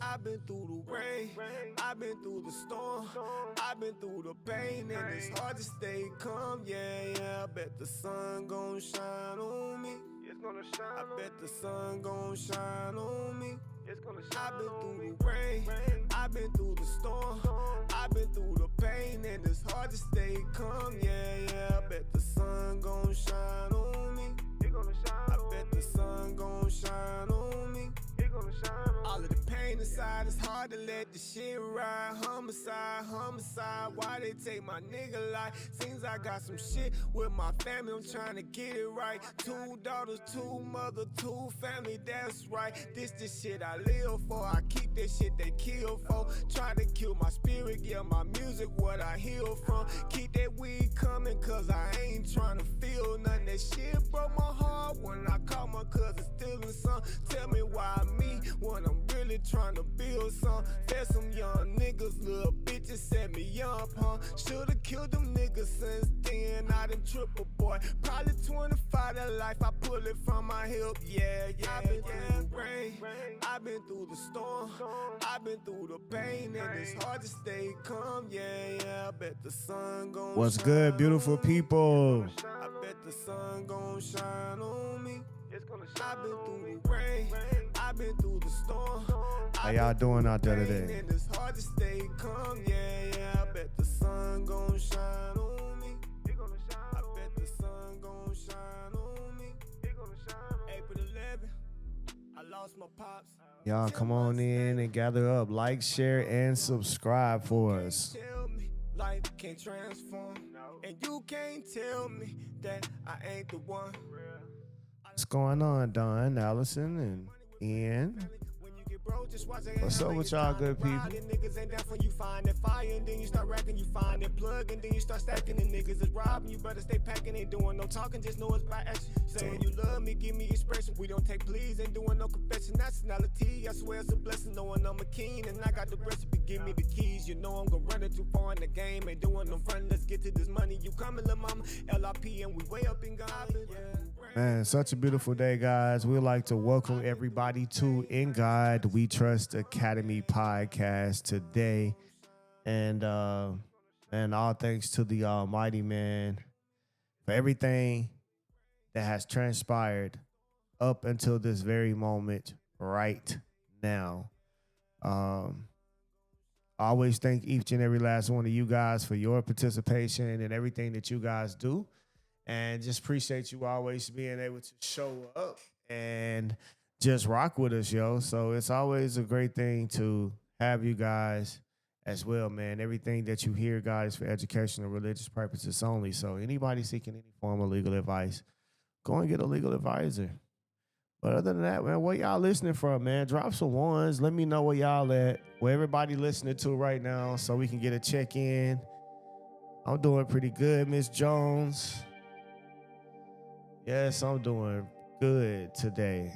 I've been through the rain, I've been through the storm, I've been through the pain, and it's hard to stay calm. Yeah, I bet the sun gon' shine on me. It's gonna shine. I bet the sun gon' shine on me. It's gonna shine. I've been through the rain, I've been through the storm, I've been through the pain, and it's hard to stay calm. Yeah, I bet the sun gon' shine on me. It's gonna shine. I bet the sun gon' shine on me. It's gonna shine. All of the pain inside, it's hard to let the shit ride. Homicide, homicide, why they take my nigga life? Seems I got some shit with my family, I'm trying to get it right. 2 daughters, 2 mother, 2 family, that's right. This the shit I live for, I keep that shit they kill for. Try to kill my spirit, yeah, my music what I heal from. Keep that weed coming, cause I ain't trying to feel nothing. That shit broke my heart when I caught my cousin stealing some. Tell me why me when I'm really trying to build some. Fed some young niggas, little bitches set me up, huh? Should've killed them niggas since then. I done triple boy. Probably 25 to life, I pull it from my hip. Yeah. I've been through the rain, I've been through the storm, I've been through the pain, and it's hard to stay calm. Yeah, I bet the sun gon' What's shine good, beautiful on me. people? I bet the sun gon' shine on me. It's gonna shine. I've been through the rain, I've been through the storm. How y'all doing out there today? And it's hard to stay calm. Yeah, I bet the sun gon' shine on me. I bet the sun gon' shine on me. April 11th, I lost my pops. Y'all come on in and gather up, like, share, and subscribe for us. Tell me life can't transform, and you can't tell me that I ain't the one. What's going on, Don, Allison, and Ian? What's up with y'all good people? Niggas ain't down for you find that fire, and then you start racking, you find that plug, and then you start stacking the niggas is robbing. You better stay packing, ain't doing no talking, just know it's by action. Saying you love me, give me expression. We don't take pleas, ain't doing no confession. Nationality, I swear it's a blessing, knowing I'm a king, and I got the recipe. Give me the keys, you know I'm gonna run it too far in the game. Ain't doing no front, let's get to this money. You coming, little mama, LRP, and we way up in God. Man, such a beautiful day, guys. We'd like to welcome everybody to In God We Trust Academy podcast today. And all thanks to the Almighty, man, for everything that has transpired up until this very moment right now. I always thank each and every last one of you guys for your participation and everything that you guys do. And just appreciate you always being able to show up and just rock with us, yo. So it's always a great thing to have you guys as well, man. Everything that you hear, guys, for educational and religious purposes only. So anybody seeking any form of legal advice, go and get a legal advisor. But other than that, man, what y'all listening from, man? Drop some ones. Let me know where y'all at, where everybody listening to right now, so we can get a check-in. I'm doing pretty good, Miss Jones. Yes, I'm doing good today.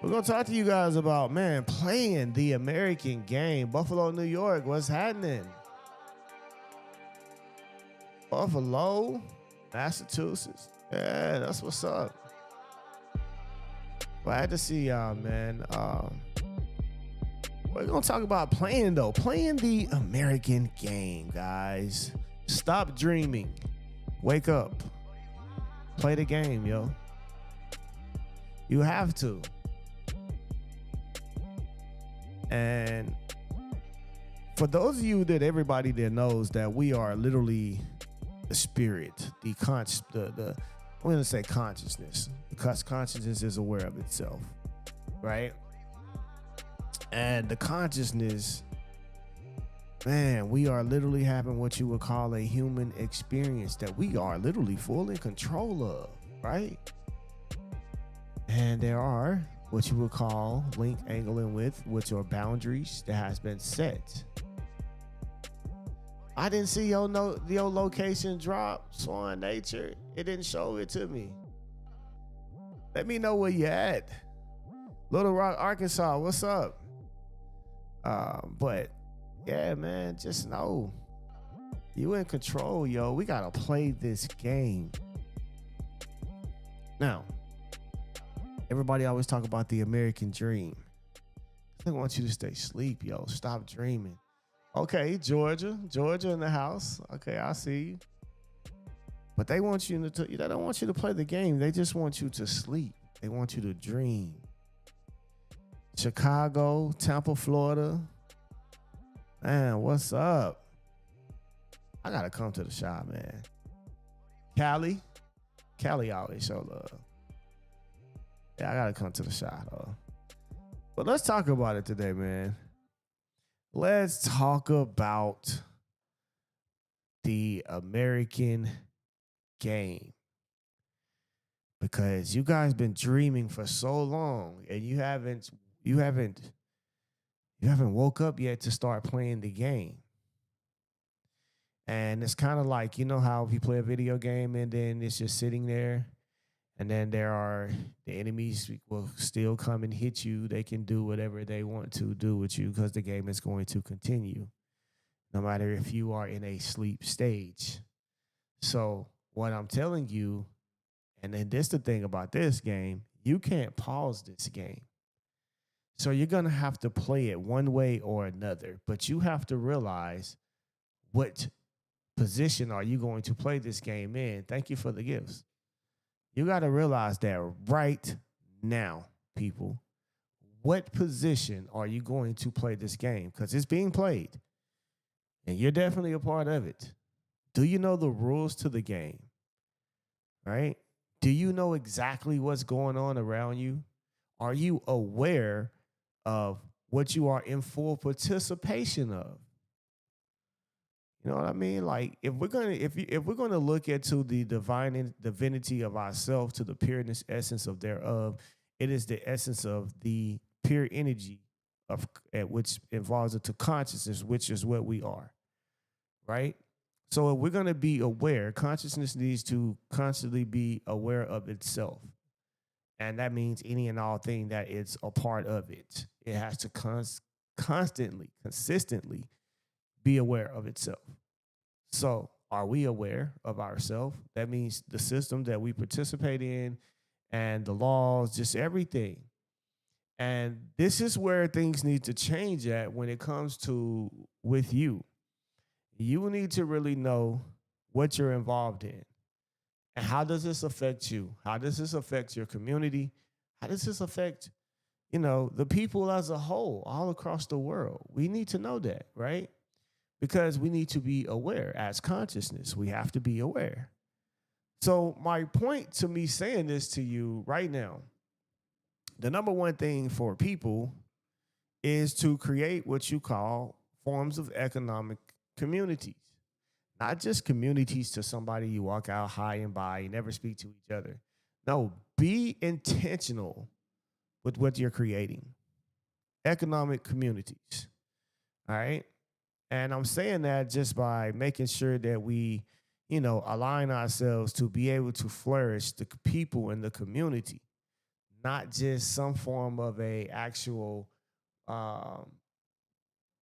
We're going to talk to you guys about, man, playing the American game. Buffalo, New York, what's happening? Buffalo, Massachusetts. Yeah, that's what's up. Glad to see y'all, man. We're going to talk about playing, though. Playing the American game, guys. Stop dreaming. Wake up. Play the game, yo. You have to. And for those of you that everybody that knows that we are literally the spirit, I'm going to say consciousness, because consciousness is aware of itself, right? And the consciousness, man, we are literally having what you would call a human experience that we are literally full in control of, right? And there are what you would call link angling with your boundaries that has been set. I didn't see your location drop, Swan Nature. It didn't show it to me. Let me know where you at. Little Rock, Arkansas, what's up? But yeah, man, just know you in control, yo. We gotta play this game. Now, everybody always talk about the American dream. They want you to stay asleep, yo. Stop dreaming. Okay, Georgia. Georgia in the house. Okay, I see you. But they want you to, they don't want you to play the game. They just want you to sleep. They want you to dream. Chicago, Tampa, Florida. Man, what's up? I gotta come to the shop, man. Cali. Cali always show love. Yeah, I gotta come to the shop, though. But let's talk about it today, man. Let's talk about the American game. Because you guys been dreaming for so long and you haven't woke up yet to start playing the game. And it's kind of like, you know how if you play a video game and then it's just sitting there, and then the enemies will still come and hit you. They can do whatever they want to do with you because the game is going to continue, no matter if you are in a sleep stage. So what I'm telling you, and then this the thing about this game, you can't pause this game. So you're going to have to play it one way or another, but you have to realize what position are you going to play this game in. Thank you for the gifts. You got to realize that right now, people, what position are you going to play this game? Because it's being played, and you're definitely a part of it. Do you know the rules to the game? Right? Do you know exactly what's going on around you? Are you aware of what you are in full participation of? You know what I mean? Like if we're gonna look into the divinity of ourselves, to the pureness essence of thereof, it is the essence of the pure energy of which involves it to consciousness, which is what we are, right? So if we're gonna be aware, consciousness needs to constantly be aware of itself, and that means any and all thing that it's a part of it. It has to consistently be aware of itself. So are we aware of ourselves? That means the system that we participate in and the laws, just everything. And this is where things need to change at when it comes to with you. You need to really know what you're involved in. And how does this affect you? How does this affect your community? How does this affect, the people as a whole, all across the world? We need to know that, right? Because we need to be aware as consciousness. We have to be aware. So my point to me saying this to you right now, the number one thing for people is to create what you call forms of economic communities. Not just communities to somebody you walk out high and by, you never speak to each other. No, be intentional with what you're creating. Economic communities. All right? And I'm saying that just by making sure that we, align ourselves to be able to flourish the people in the community, not just some form of a actual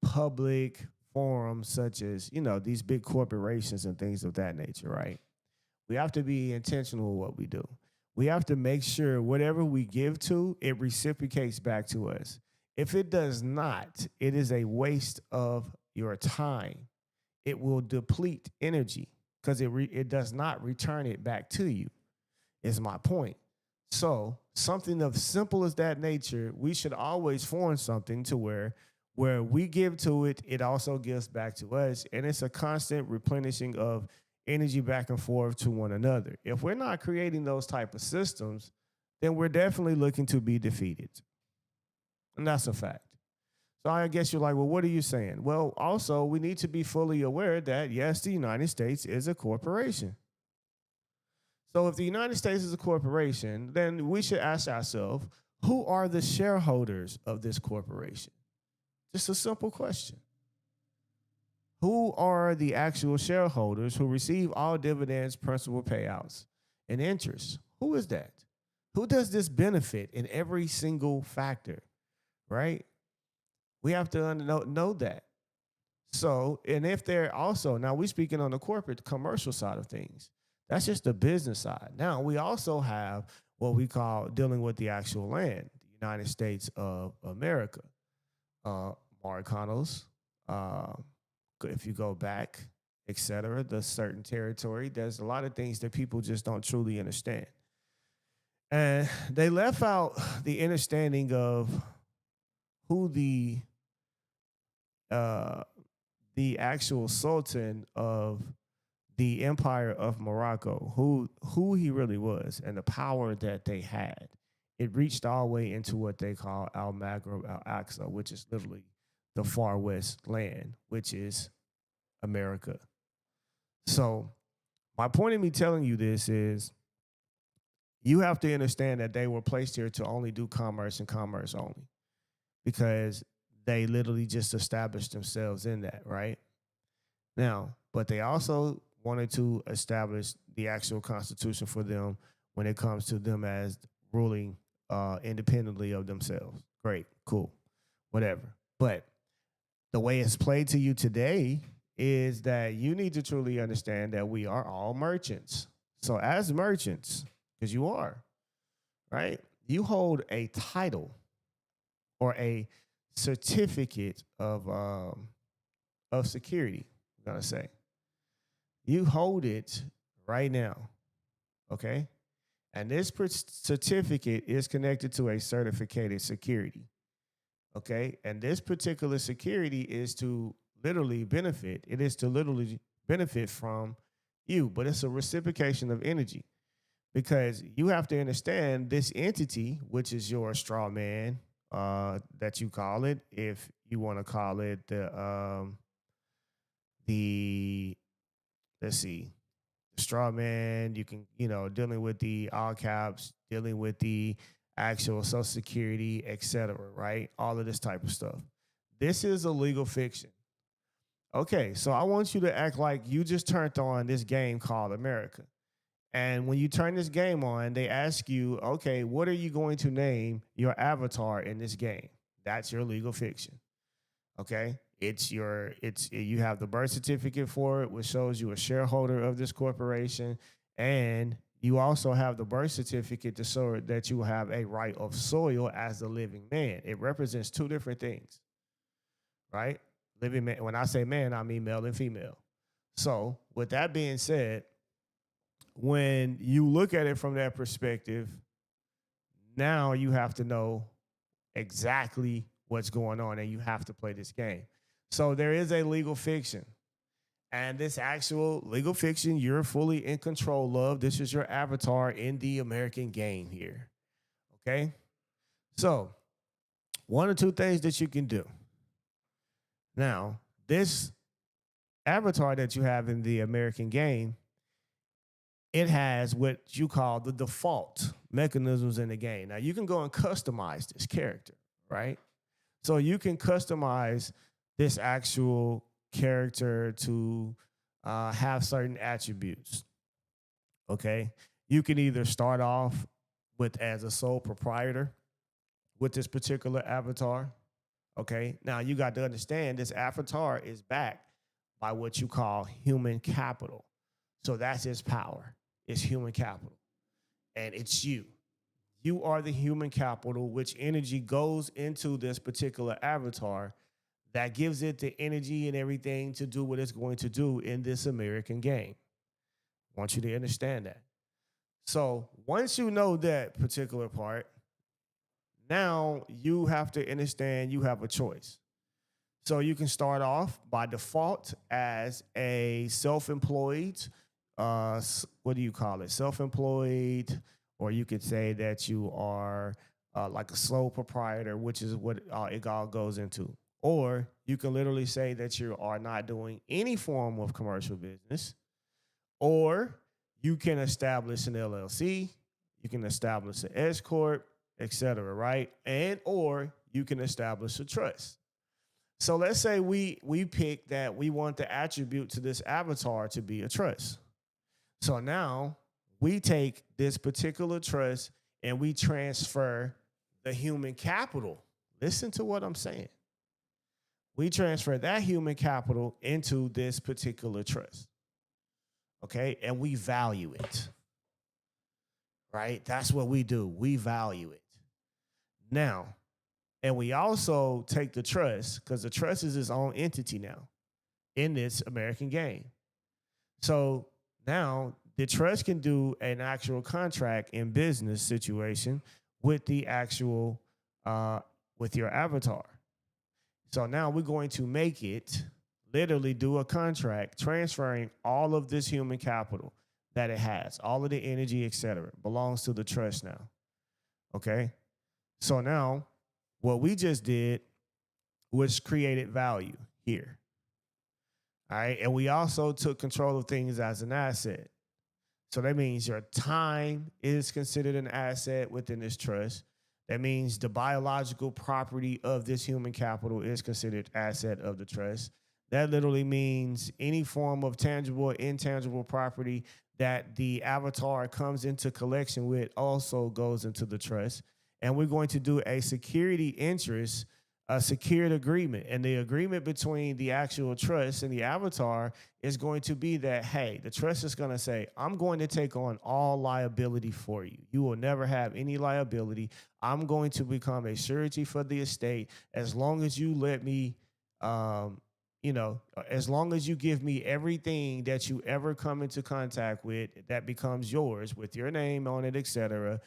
public forum such as, these big corporations and things of that nature, right? We have to be intentional with what we do. We have to make sure whatever we give to, it reciprocates back to us. If it does not, it is a waste of your time. It will deplete energy because it does not return it back to you, is my point. So something of simple as that nature, we should always form something to where we give to it, it also gives back to us. And it's a constant replenishing of energy back and forth to one another. If we're not creating those type of systems, then we're definitely looking to be defeated. And that's a fact. So I guess you're like, well, what are you saying? Well, also, we need to be fully aware that, yes, the United States is a corporation. So if the United States is a corporation, then we should ask ourselves, who are the shareholders of this corporation? Just a simple question. Who are the actual shareholders who receive all dividends, principal payouts, and interest? Who is that? Who does this benefit in every single factor, right? We have to know that. So, and if they're also, now we're speaking on the corporate commercial side of things. That's just the business side. Now, we also have what we call dealing with the actual land, the United States of America. uh, Marcanos. Uh, if you go back, etc., the certain territory, there's a lot of things that people just don't truly understand. And they left out the understanding of who uh, the actual sultan of the empire of Morocco, who he really was, and the power that they had. It reached all the way into what they call Al Maghrib Al Aqsa, which is literally the far west land, which is America. So my point in me telling you this is you have to understand that they were placed here to only do commerce and commerce only because they literally just established themselves in that, right? Now, but they also wanted to establish the actual constitution for them when it comes to them as ruling independently of themselves. Great, cool, whatever. But the way it's played to you today is that you need to truly understand that we are all merchants. So, as merchants, because you are, right? You hold a title or a certificate of security. I'm gonna say you hold it right now, okay? And this certificate is connected to a certificated security, okay? And this particular security is to literally benefit. It is to literally benefit from you, but it's a reciprocation of energy because you have to understand this entity, which is your straw man, that you call it, if you want to call it the let's see, the straw man. You can, dealing with the all caps, dealing with the actual Social Security, etc. Right, all of this type of stuff. This is a legal fiction. Okay, so I want you to act like you just turned on this game called America. And when you turn this game on, they ask you, okay, what are you going to name your avatar in this game? That's your legal fiction. Okay? You have the birth certificate for it, which shows you a shareholder of this corporation. And you also have the birth certificate to show that you have a right of soil as a living man. It represents two different things, right? Living man. When I say man, I mean male and female. So with that being said, when you look at it from that perspective, now you have to know exactly what's going on and you have to play this game. So there is a legal fiction. And this actual legal fiction, you're fully in control of. This is your avatar in the American game here. Okay? So, one or two things that you can do. Now, this avatar that you have in the American game, it has what you call the default mechanisms in the game. Now, you can go and customize this character, right? So you can customize this actual character to have certain attributes, okay? You can either start off with as a sole proprietor with this particular avatar, okay? Now, you got to understand this avatar is backed by what you call human capital. So that's his power. It's human capital. And it's you. You are the human capital, which energy goes into this particular avatar that gives it the energy and everything to do what it's going to do in this American game. I want you to understand that. So once you know that particular part, now you have to understand you have a choice. So you can start off by default as a self-employed, what do you call it? Self-employed, or you could say that you are like a sole proprietor, which is what it all goes into. Or you can literally say that you are not doing any form of commercial business. Or you can establish an LLC, you can establish an S corp, etc. Right? And or you can establish a trust. So let's say we pick that we want the attribute to this avatar to be a trust. So now we take this particular trust and we transfer the human capital. Listen to what I'm saying. We transfer that human capital into this particular trust. Okay? And we value it. Right? That's what we do. We value it. Now, And we also take the trust because the trust is its own entity now in this American game. So now the trust can do an actual contract in business situation with the actual with your avatar. So now we're going to make it literally do a contract transferring all of this human capital that it has, all of the energy, etc., belongs to the trust now. Okay. So now what we just did was created value here. All right. And we also took control of things as an asset. So that means your time is considered an asset within this trust. That means the biological property of this human capital is considered asset of the trust. That literally means any form of tangible or intangible property that the avatar comes into collection with also goes into the trust. And we're going to do a security interest, a secured agreement. And the agreement between the actual trust and the avatar is going to be that, hey, the trust is going to say, I'm going to take on all liability for you. You will never have any liability. I'm going to become a surety for the estate as long as you let me, as long as you give me everything that you ever come into contact with that becomes yours with your name on it, etc.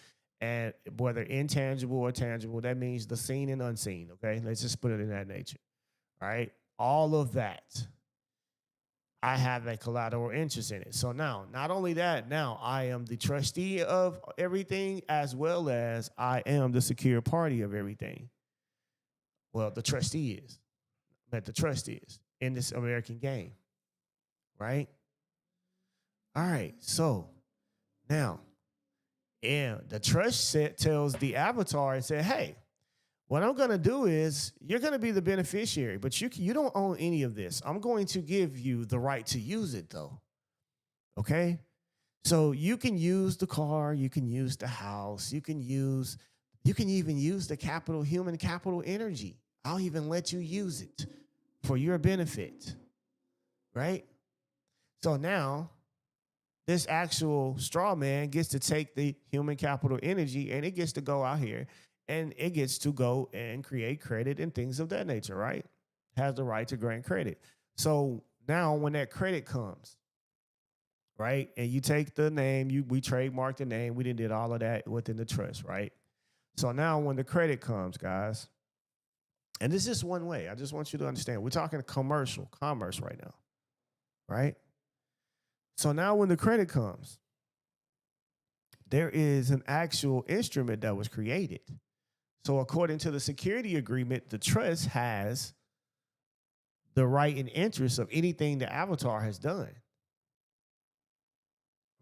And whether intangible or tangible, that means the seen and unseen. Okay, let's just put it in that nature. All right, all of that, I have a collateral interest in it. So now, not only that, now I am the trustee of everything as well as I am the secure party of everything. Well, the trustee is, but the trust is in this American game, right? All right, so now, and the trust set tells the avatar and said, hey, what I'm going to do is you're going to be the beneficiary, but you don't own any of this. I'm going to give you the right to use it, though. Okay? So you can use the car, you can use the house, you can even use the human capital energy. I'll even let you use it for your benefit, right? So now this actual straw man gets to take the human capital energy and it gets to go out here and it gets to go and create credit and things of that nature, right? Has the right to grant credit. So now when that credit comes, right, and you take the name, we trademark the name, we did all of that within the trust, right? So now when the credit comes, guys, and this is one way, I just want you to understand, we're talking commerce right now, right? So now when the credit comes, there is an actual instrument that was created. So according to the security agreement, the trust has the right and interest of anything the avatar has done.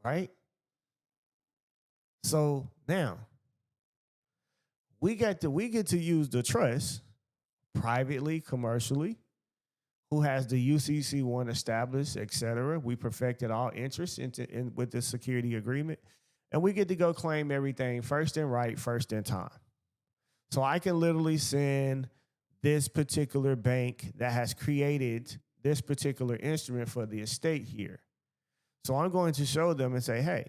Right? So now we get to use the trust privately, commercially, who has the UCC1 established, etc. We perfected all interests with this security agreement. And we get to go claim everything first in right, first in time. So I can literally send this particular bank that has created this particular instrument for the estate here. So I'm going to show them and say, hey,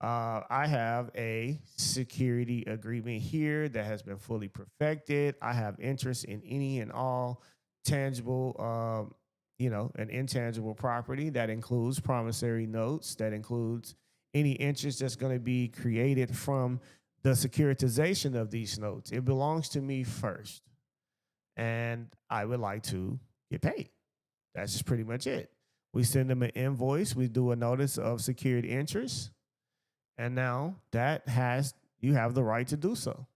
I have a security agreement here that has been fully perfected. I have interest in any and all tangible, and intangible property. That includes promissory notes. That includes any interest that's going to be created from the securitization of these notes. It belongs to me first, and I would like to get paid. That's just pretty much it. We send them an invoice. We do a notice of secured interest, and now you have the right to do so.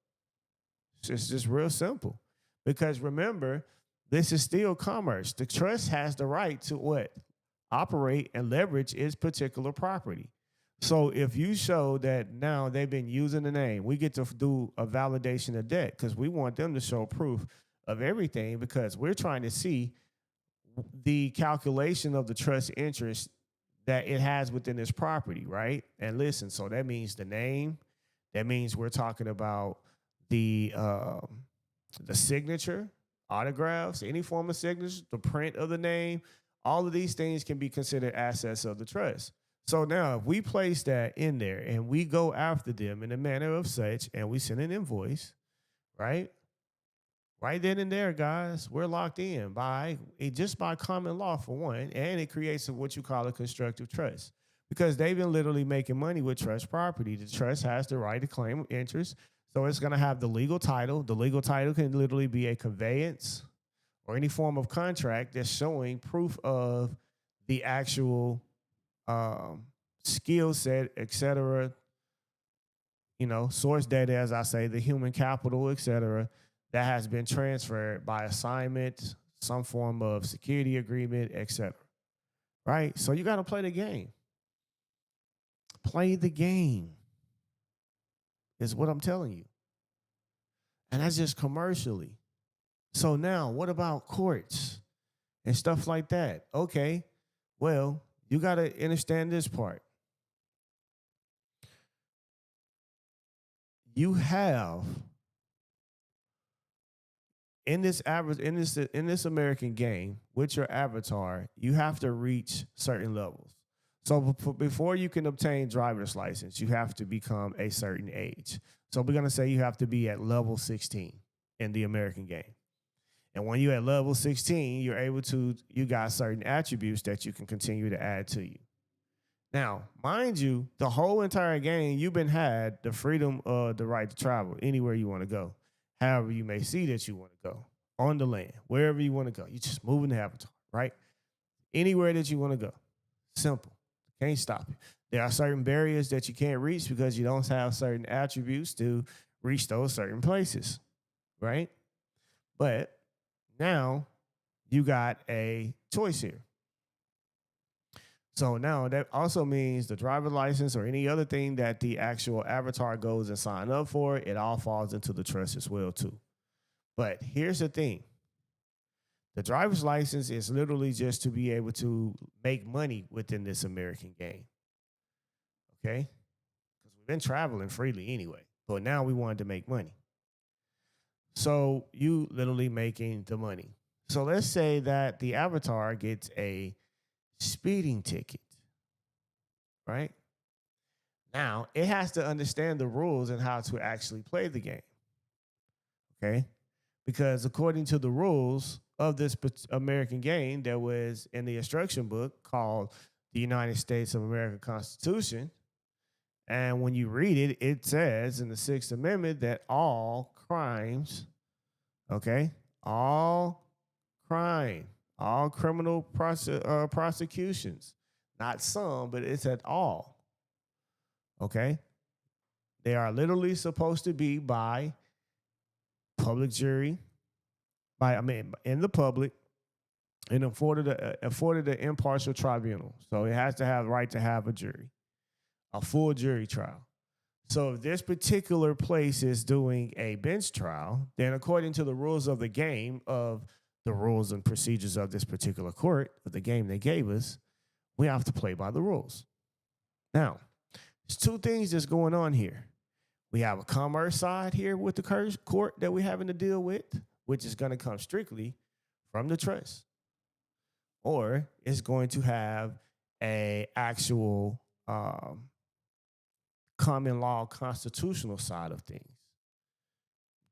It's just real simple. Because remember, this is still commerce. The trust has the right to what? Operate and leverage its particular property. So if you show that now they've been using the name, we get to do a validation of debt because we want them to show proof of everything because we're trying to see the calculation of the trust interest that it has within this property, right? And listen, so that means the name. That means we're talking about the signature, autographs, any form of signature, the print of the name. All of these things can be considered assets of the trust. So now if we place that in there and we go after them in a manner of such and we send an invoice, right? Right then and there, guys, we're locked in by just by common law for one, and it creates what you call a constructive trust because they've been literally making money with trust property. The trust has the right to claim interest, so it's going to have the legal title. The legal title can literally be a conveyance or any form of contract that's showing proof of the actual skill set, etc. Source data, as I say, the human capital, etc., that has been transferred by assignment, some form of security agreement, etc. Right? So you got to play the game. Play the game is what I'm telling you. And that's just commercially. So now, what about courts and stuff like that? Okay, well, you got to understand this part. You have in this American game with your avatar, you have to reach certain levels. So before you can obtain driver's license, you have to become a certain age. So we're going to say you have to be at level 16 in the American game. And when you're at level 16, you got certain attributes that you can continue to add to you. Now, mind you, the whole entire game, you've been had the freedom of the right to travel anywhere you want to go. However you may see that you want to go on the land, wherever you want to go. You just moving the avatar, right? Anywhere that you want to go. Simple. Can't stop you. There are certain barriers that you can't reach because you don't have certain attributes to reach those certain places, right? But now you got a choice here. So now that also means the driver license or any other thing that the actual avatar goes and sign up for, it all falls into the trust as well too. But here's the thing. The driver's license is literally just to be able to make money within this American game. Okay? Because we've been traveling freely anyway, but now we wanted to make money. So you literally making the money. So let's say that the avatar gets a speeding ticket, right? Now, it has to understand the rules and how to actually play the game, okay? Because according to the rules of this American game that was in the instruction book called the United States of America Constitution, and when you read it, it says in the Sixth Amendment that all crimes, okay, all criminal prosecutions, not some, but it's at all, okay? They are literally supposed to be by public jury, in the public, and afforded an impartial tribunal. So it has to have the right to have a jury, a full jury trial. So if this particular place is doing a bench trial, then according to the rules of the game, of the rules and procedures of this particular court, of the game they gave us, we have to play by the rules. Now, there's two things that's going on here. We have a commerce side here with the court that we're having to deal with, which is going to come strictly from the trust. Or it's going to have a actual common law constitutional side of things.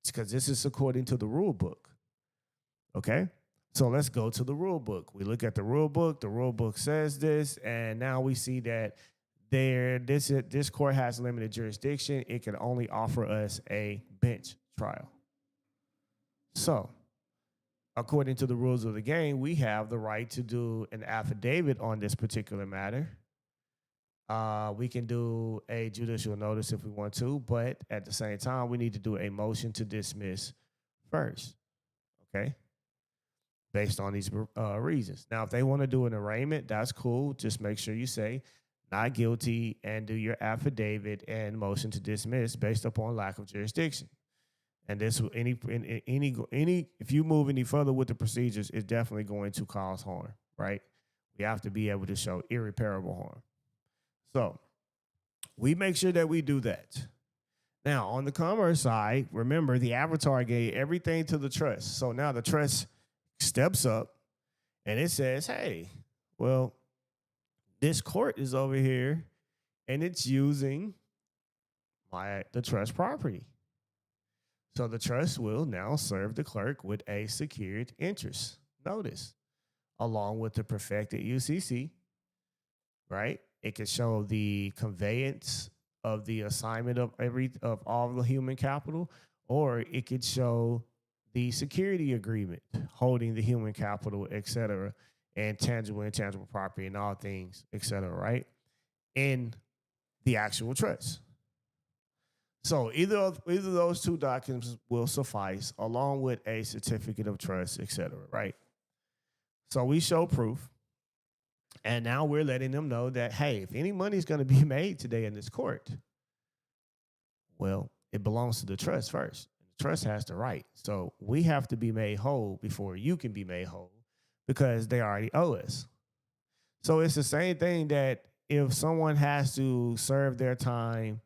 Because this is according to the rule book. Okay? So let's go to the rule book. We look at the rule book. The rule book says this, and now we see that this court has limited jurisdiction. It can only offer us a bench trial. So, according to the rules of the game, we have the right to do an affidavit on this particular matter. We can do a judicial notice if we want to, but at the same time, we need to do a motion to dismiss first, okay? Based on these reasons. Now, if they want to do an arraignment, that's cool. Just make sure you say not guilty and do your affidavit and motion to dismiss based upon lack of jurisdiction. And this if you move any further with the procedures, it's definitely going to cause harm, right? We have to be able to show irreparable harm. So we make sure that we do that. Now, on the commerce side, remember the avatar gave everything to the trust. So now the trust steps up and it says, hey, well, this court is over here and it's using the trust property. So the trust will now serve the clerk with a secured interest notice along with the perfected UCC, right? It could show the conveyance of the assignment of all the human capital, or it could show the security agreement holding the human capital, et cetera, and tangible, intangible property, and all things, et cetera, right? In the actual trust. So either of those two documents will suffice, along with a certificate of trust, et cetera, right? So we show proof. And now we're letting them know that, hey, if any money is going to be made today in this court, well, it belongs to the trust first. The trust has the right. So we have to be made whole before you can be made whole because they already owe us. So it's the same thing that if someone has to serve their time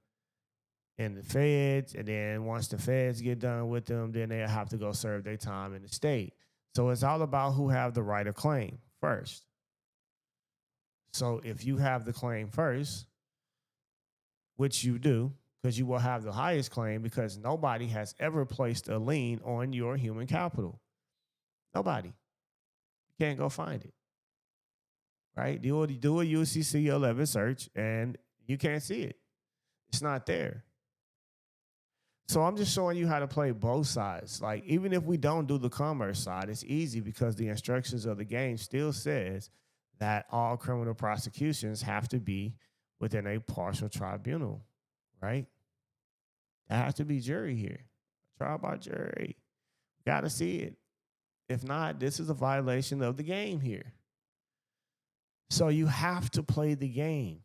in the feds, and then once the feds get done with them, then they have to go serve their time in the state. So it's all about who have the right of claim first. So if you have the claim first, which you do, because you will have the highest claim because nobody has ever placed a lien on your human capital. Nobody. You can't go find it. Right? Do a UCC 11 search and you can't see it. It's not there. So I'm just showing you how to play both sides. Like, even if we don't do the commerce side, it's easy because the instructions of the game still says that all criminal prosecutions have to be within a partial tribunal, right? There has to be jury here. Trial by jury. Got to see it. If not, this is a violation of the game here. So you have to play the game.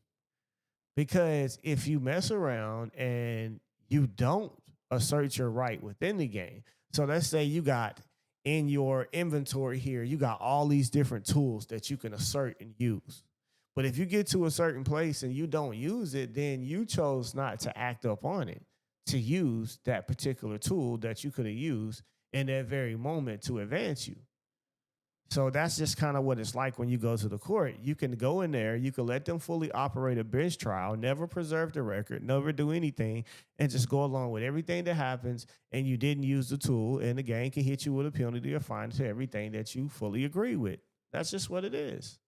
Because if you mess around and you don't assert your right within the game, so let's say you got in your inventory here, you got all these different tools that you can assert and use. But if you get to a certain place and you don't use it, then you chose not to act up on it, to use that particular tool that you could have used in that very moment to advance you. So that's just kind of what it's like when you go to the court. You can go in there, you can let them fully operate a bench trial, never preserve the record, never do anything, and just go along with everything that happens, and you didn't use the tool, and the game can hit you with a penalty or fine to everything that you fully agree with. That's just what it is.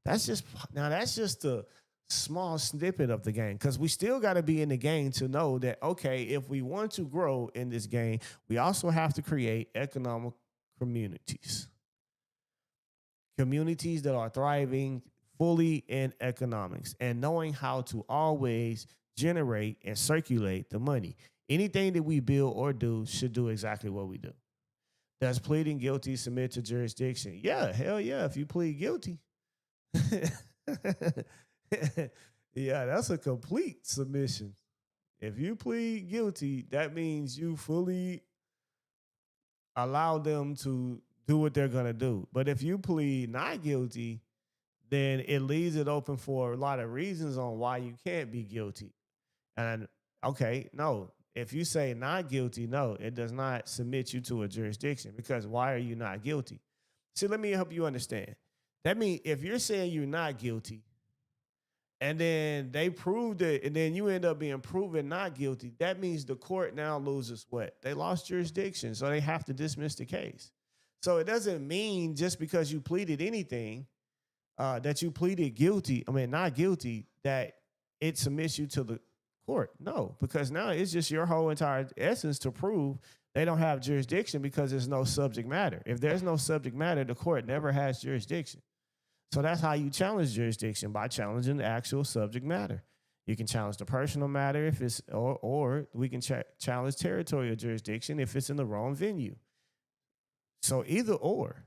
That's just a small snippet of the game, because we still got to be in the game to know that, okay, if we want to grow in this game, we also have to create economic communities that are thriving fully in economics and knowing how to always generate and circulate the money. Anything that we build or do should do exactly what we do. Does pleading guilty submit to jurisdiction? Yeah, hell yeah, if you plead guilty. Yeah, that's a complete submission. If you plead guilty, that means you fully allow them to do what they're going to do. But if you plead not guilty, then it leaves it open for a lot of reasons on why you can't be guilty. And okay, no, if you say not guilty, no, it does not submit you to a jurisdiction, because why are you not guilty? See, let me help you understand. That means if you're saying you're not guilty, and then they proved it, and then you end up being proven not guilty, that means the court now loses what? They lost jurisdiction, so they have to dismiss the case. So it doesn't mean just because you pleaded anything, that you pleaded not guilty, that it submits you to the court. No, because now it's just your whole entire essence to prove they don't have jurisdiction because there's no subject matter. If there's no subject matter, the court never has jurisdiction. So that's how you challenge jurisdiction, by challenging the actual subject matter. You can challenge the personal matter if it's, or we can challenge territorial jurisdiction if it's in the wrong venue. So either or.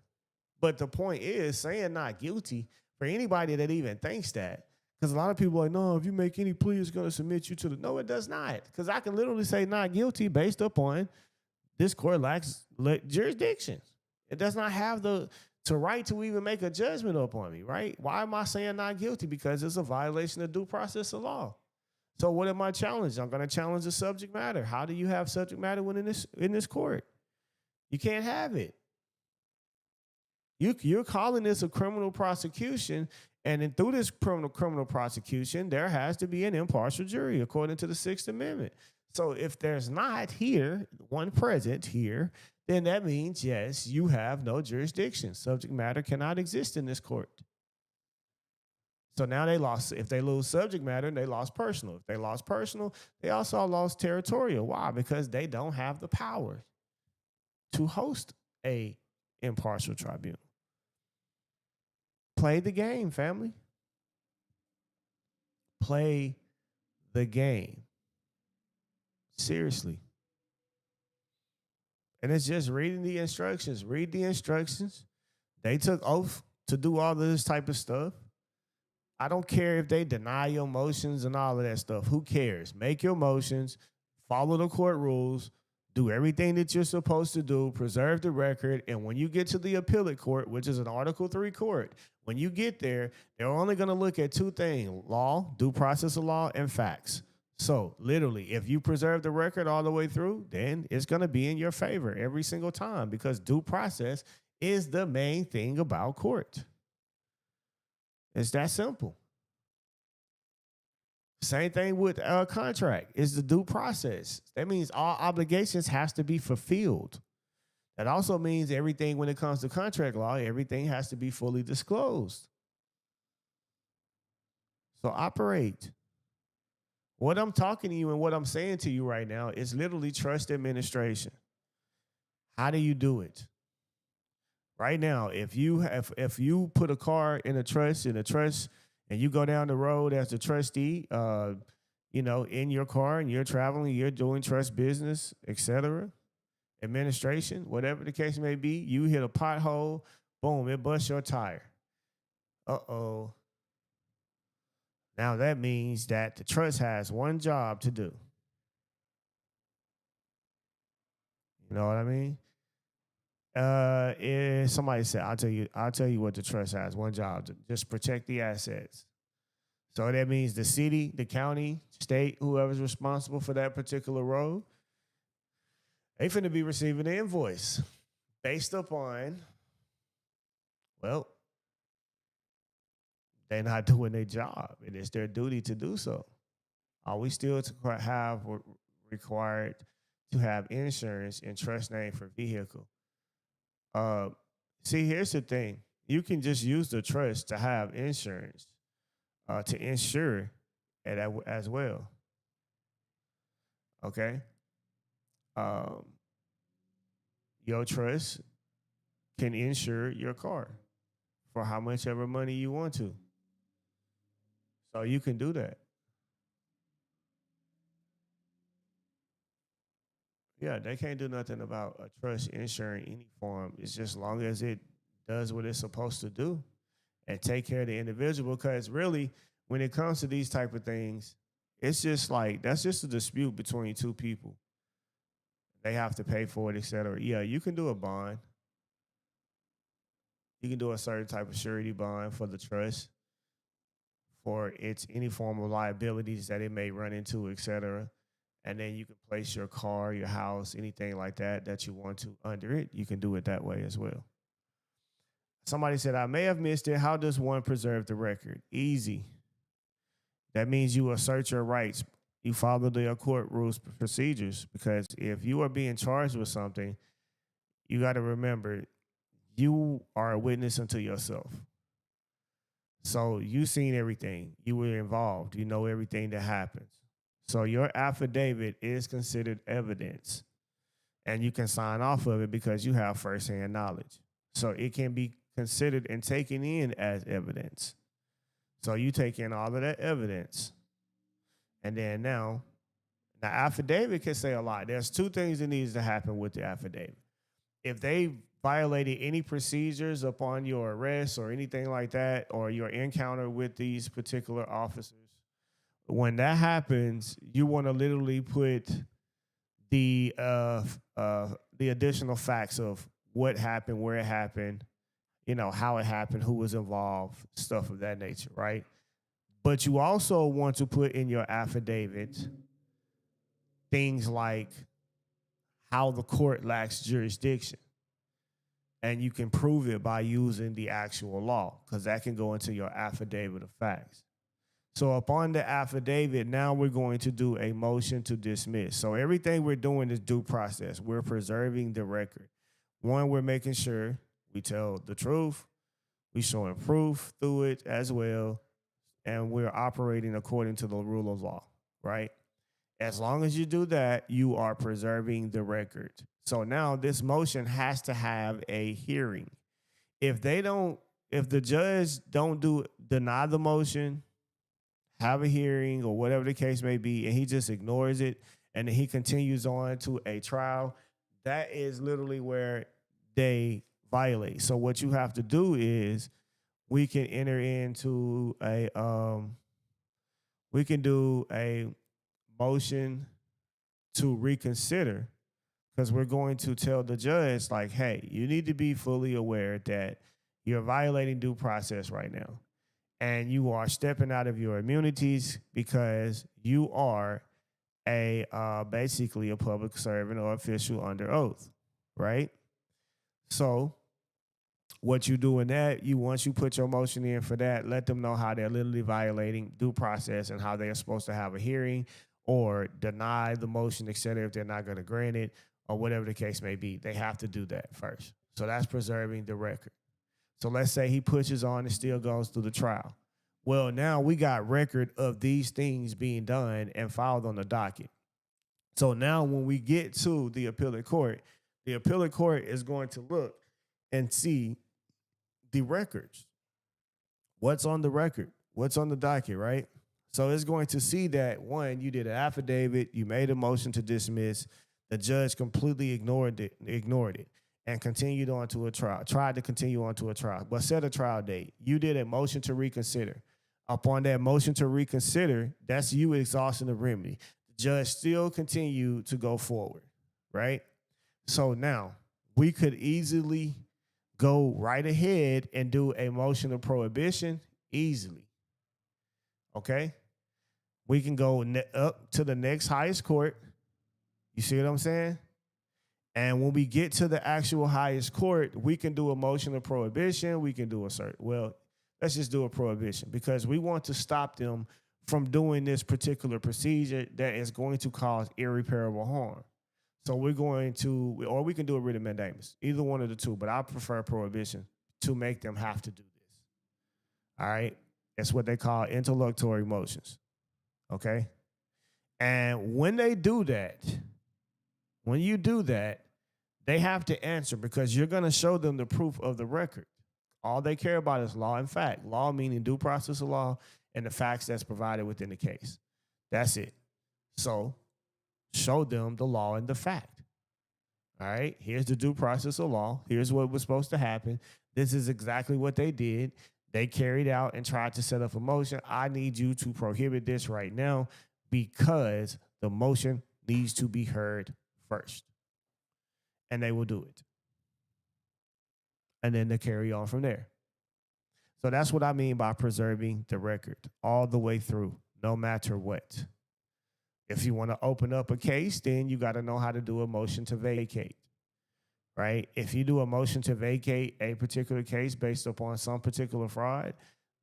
But the point is, saying not guilty, for anybody that even thinks that, because a lot of people are like, no, if you make any plea, it's going to submit you to the, no, it does not. Because I can literally say not guilty based upon this court lacks jurisdiction. It does not have the right to even make a judgment upon me, right? Why am I saying not guilty? Because it's a violation of due process of law. So what am I challenging? I'm going to challenge the subject matter. How do you have subject matter when in this court? You can't have it. You're calling this a criminal prosecution, and then through this criminal prosecution, there has to be an impartial jury according to the Sixth Amendment. So if there's not here one present here, then that means yes, you have no jurisdiction. Subject matter cannot exist in this court. So now they lost. If they lose subject matter, they lost personal. If they lost personal, they also lost territorial. Why? Because they don't have the power to host a impartial tribunal. Play the game, family. Play the game. Seriously. And it's just reading the instructions. Read the instructions. They took oath to do all of this type of stuff. I don't care if they deny your motions and all of that stuff. Who cares? Make your motions, follow the court rules, do everything that you're supposed to do, preserve the record, and when you get to the appellate court, which is an Article III court, when you get there, they're only going to look at two things: law, due process of law, and facts. So literally, if you preserve the record all the way through, then it's going to be in your favor every single time, because due process is the main thing about court. It's that simple. Same thing with a contract. It's the due process. That means all obligations has to be fulfilled. That also means everything, when it comes to contract law, everything has to be fully disclosed. So operate. What I'm talking to you and what I'm saying to you right now is literally trust administration. How do you do it? Right now, if you put a car in a trust, and you go down the road as the trustee, in your car, and you're traveling, you're doing trust business, etc., administration, whatever the case may be, you hit a pothole, boom, it busts your tire. Uh-oh. Now that means that the trust has one job to do. You know what I mean? If somebody said, I'll tell you what the trust has one job: to just protect the assets. So that means the city, the county, state, whoever's responsible for that particular road, they finna be receiving an invoice based upon, well, they're not doing their job, and it's their duty to do so. Are we still required to have insurance and trust name for vehicle? See, here's the thing. You can just use the trust to have insurance, to insure it as well. Okay? Your trust can insure your car for how much ever money you want to. So you can do that. Yeah, they can't do nothing about a trust insuring any form. It's just long as it does what it's supposed to do and take care of the individual. Because really, when it comes to these type of things, it's just like, that's just a dispute between two people. They have to pay for it, et cetera. Yeah, you can do a bond. You can do a certain type of surety bond for the trust, for its any form of liabilities that it may run into, et cetera. And then you can place your car, your house, anything like that you want to under it. You can do it that way as well. Somebody said, I may have missed it. How does one preserve the record? Easy. That means you assert your rights. You follow the court rules, procedures, because if you are being charged with something, you got to remember, you are a witness unto yourself. So you seen everything. You were involved. You know everything that happens. So your affidavit is considered evidence, and you can sign off of it because you have firsthand knowledge. So it can be considered and taken in as evidence. So you take in all of that evidence. And then now, the affidavit can say a lot. There's two things that needs to happen with the affidavit. If they violated any procedures upon your arrest or anything like that, or your encounter with these particular officers, when that happens, you want to literally put the additional facts of what happened, where it happened, how it happened, who was involved, stuff of that nature, right? But you also want to put in your affidavit things like how the court lacks jurisdiction. And you can prove it by using the actual law, because that can go into your affidavit of facts. So upon the affidavit, now we're going to do a motion to dismiss. So everything we're doing is due process. We're preserving the record. One, we're making sure we tell the truth. We showing proof through it as well. And we're operating according to the rule of law, right? As long as you do that, you are preserving the record. So now this motion has to have a hearing. If the judge don't deny the motion, have a hearing or whatever the case may be, and he just ignores it, and then he continues on to a trial, that is literally where they violate. So what you have to do is we can enter into we can do a motion to reconsider, because we're going to tell the judge, like, hey, you need to be fully aware that you're violating due process right now. And you are stepping out of your immunities because you are basically a public servant or official under oath, right? So what you do in that, once you put your motion in for that, let them know how they're literally violating due process and how they're supposed to have a hearing or deny the motion, et cetera, if they're not going to grant it or whatever the case may be. They have to do that first. So that's preserving the record. So let's say he pushes on and still goes through the trial. Well, now we got record of these things being done and filed on the docket. So now when we get to the appellate court is going to look and see the records. What's on the record? What's on the docket, right? So it's going to see that, one, you did an affidavit, you made a motion to dismiss, the judge completely ignored it, and continued on to a trial, tried to continue on to a trial, but set a trial date. You did a motion to reconsider. Upon that motion to reconsider, that's you exhausting the remedy. The judge still continued to go forward, right? So now we could easily go right ahead and do a motion of prohibition easily, okay? We can go up to the next highest court. You see what I'm saying? And when we get to the actual highest court, we can do a motion of prohibition. We can do let's just do a prohibition, because we want to stop them from doing this particular procedure that is going to cause irreparable harm. So we're going to, or we can do a writ of mandamus, either one of the two, but I prefer prohibition to make them have to do this. All right? It's what they call interlocutory motions. Okay? And when they do that, when you do that, they have to answer, because you're going to show them the proof of the record. All they care about is law and fact. Law meaning due process of law and the facts that's provided within the case. That's it. So show them the law and the fact. All right, here's the due process of law. Here's what was supposed to happen. This is exactly what they did. They carried out and tried to set up a motion. I need you to prohibit this right now because the motion needs to be heard first. And they will do it. And then they carry on from there. So that's what I mean by preserving the record all the way through, no matter what. If you want to open up a case, then you got to know how to do a motion to vacate, right? If you do a motion to vacate a particular case based upon some particular fraud,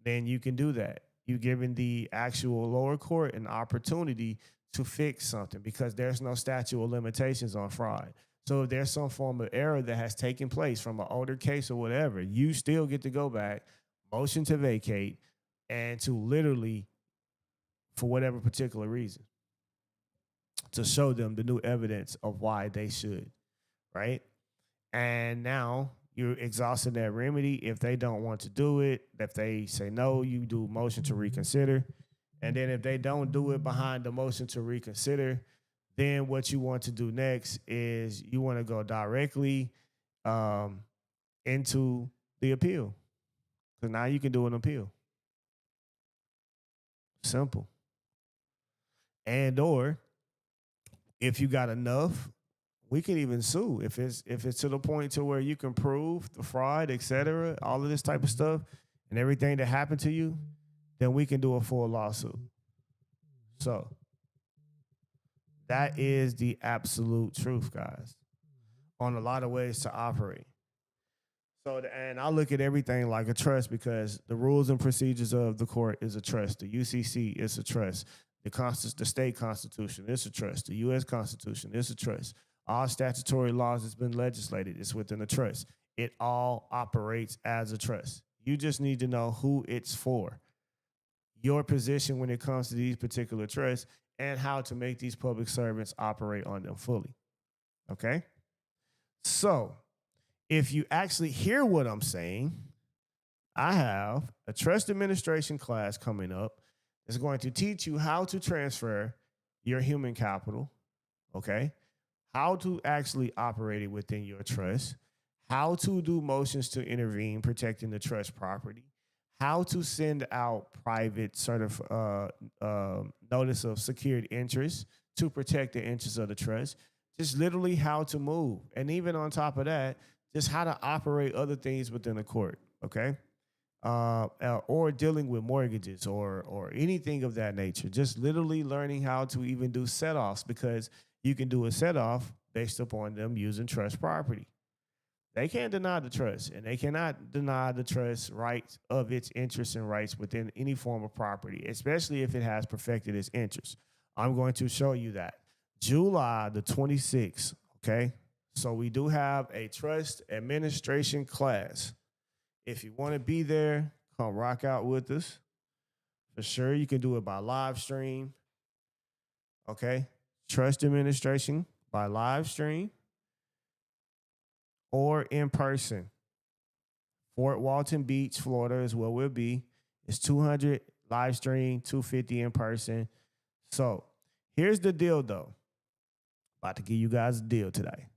then you can do that. You're giving the actual lower court an opportunity to fix something, because there's no statute of limitations on fraud. So if there's some form of error that has taken place from an older case or whatever, you still get to go back, motion to vacate, and to literally, for whatever particular reason, to show them the new evidence of why they should, right? And now you're exhausting that remedy. If they don't want to do it, if they say no, you do motion to reconsider. And then if they don't do it behind the motion to reconsider, then what you want to do next is you want to go directly into the appeal. Because now you can do an appeal. Simple. And or if you got enough, we can even sue. If it's to the point to where you can prove the fraud, et cetera, all of this type of stuff and everything that happened to you, then we can do a full lawsuit. So that is the absolute truth, guys, on a lot of ways to operate. So, and I look at everything like a trust because the rules and procedures of the court is a trust. The UCC is a trust. The state constitution is a trust. The U.S. Constitution is a trust. All statutory laws that's been legislated is within a trust. It all operates as a trust. You just need to know who it's for, your position when it comes to these particular trusts, and how to make these public servants operate on them fully. Okay? So, if you actually hear what I'm saying, I have a trust administration class coming up that's going to teach you how to transfer your human capital, okay? How to actually operate it within your trust, how to do motions to intervene, protecting the trust property, how to send out private notice of secured interest to protect the interests of the trust, just literally how to move. And even on top of that, just how to operate other things within the court, okay? Or dealing with mortgages or anything of that nature. Just literally learning how to even do set-offs, because you can do a set-off based upon them using trust property. They can't deny the trust, and they cannot deny the trust rights of its interests and rights within any form of property, especially if it has perfected its interests. I'm going to show you that. July the 26th, okay? So we do have a trust administration class. If you want to be there, come rock out with us. For sure, you can do it by live stream. Okay? Trust administration by live stream or in person. Fort Walton Beach, Florida is where we'll be. It's 200 live stream, 250 in person. So here's the deal, though. About to give you guys a deal today.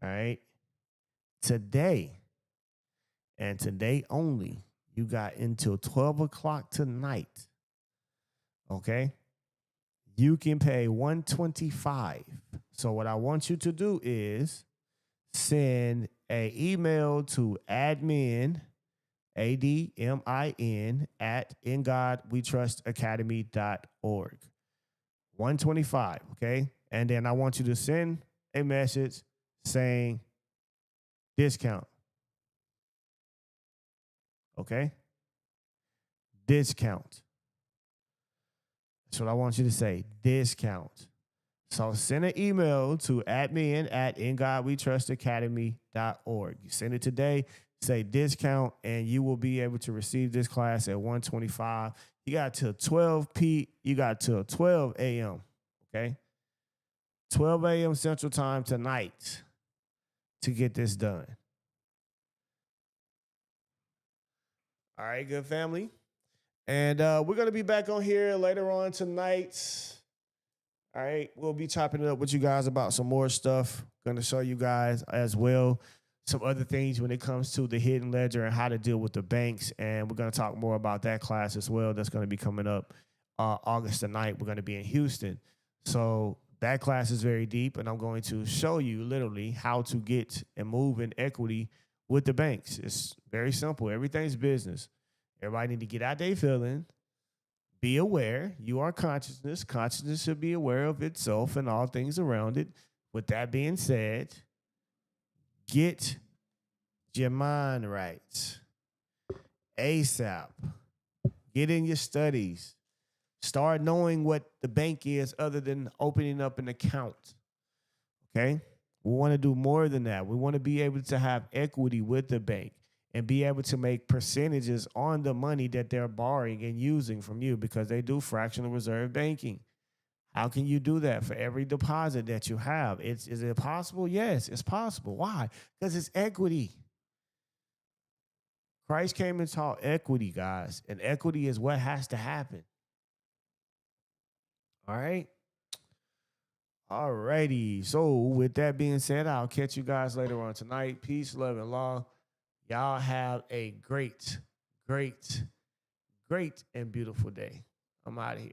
All right. Today, and today only, you got until 12 o'clock tonight. Okay? You can pay $125. So what I want you to do is send an email to admin, ADMIN, at ingodwetrustacademy.org. $125, okay? And then I want you to send a message saying discount. Okay? Discount. That's what I want you to say. Discount. So send an email to admin at ingodwetrustacademy.org. You send it today, say discount, and you will be able to receive this class at $125. You got till 12 a.m. Okay? 12 a.m. Central Time tonight to get this done. All right, good family. And we're going to be back on here later on tonight. All right, we'll be chopping it up with you guys about some more stuff. Going to show you guys as well some other things when it comes to the hidden ledger and how to deal with the banks. And we're going to talk more about that class as well. That's going to be coming up August the 9th. We're going to be in Houston. So that class is very deep, and I'm going to show you literally how to get and move in equity with the banks. It's very simple. Everything's business. Everybody need to get out their feeling. Be aware. You are consciousness. Consciousness should be aware of itself and all things around it. With that being said, get your mind right. ASAP. Get in your studies. Start knowing what the bank is other than opening up an account. Okay? We want to do more than that. We want to be able to have equity with the bank and be able to make percentages on the money that they're borrowing and using from you, because they do fractional reserve banking. How can you do that for every deposit that you have? Is it possible? Yes, it's possible. Why? Because it's equity. Christ came and taught equity, guys, and equity is what has to happen. All right? All righty. So with that being said, I'll catch you guys later on tonight. Peace, love, and law. Y'all have a great, great, great and beautiful day. I'm out of here.